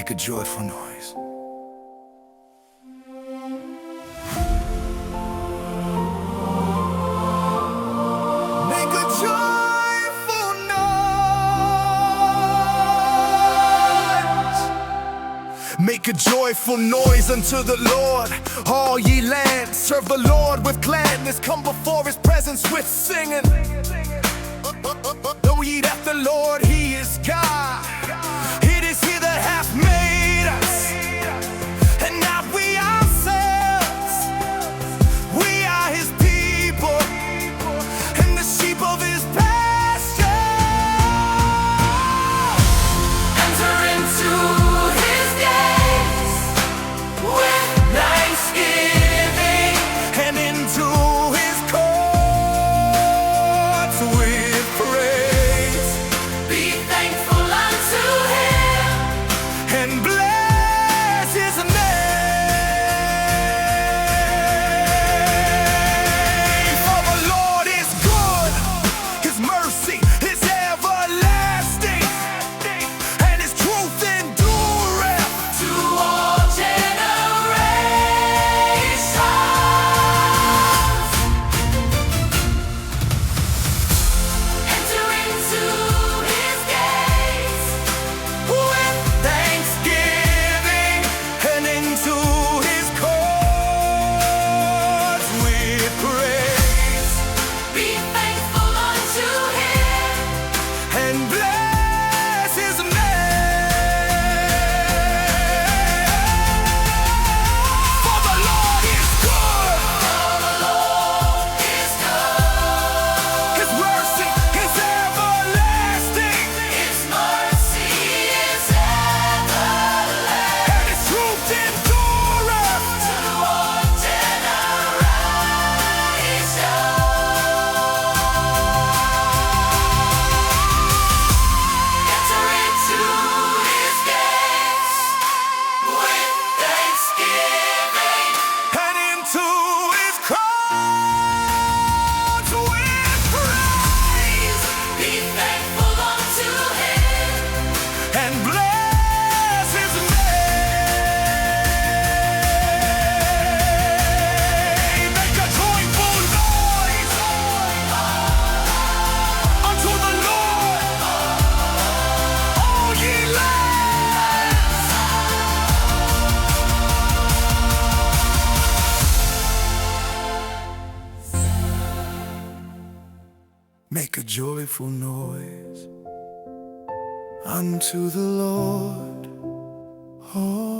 Make a joyful noise. Make a joyful noise. Make a joyful noise unto the Lord, all ye lands. Serve the Lord with gladness. Come before His presence with singing. Know ye that the Lord, He is God. It is He that hath made us, and not we ourselves. We are His people, and the sheep of His pasture. Enter into His gates with thanksgiving, and into His courts with praise. Be thankful unto Him, and bless His name. For the Lord is good, His mercy is everlasting, and His truth endureth to all generations. Enter into His gates with thanksgiving, and into His courts with praise. Be thankful unto Him, and bless His name. For the Lord is good. His mercy is everlasting. His mercy is everlasting. And His truth endureth to all generations. Enter into His gates with thanksgiving, and into His courts with praise. Be thankful unto Him, and bless His name. Make a joyful noise unto the Lord, all ye lands. Make a joyful noise unto the Lord, all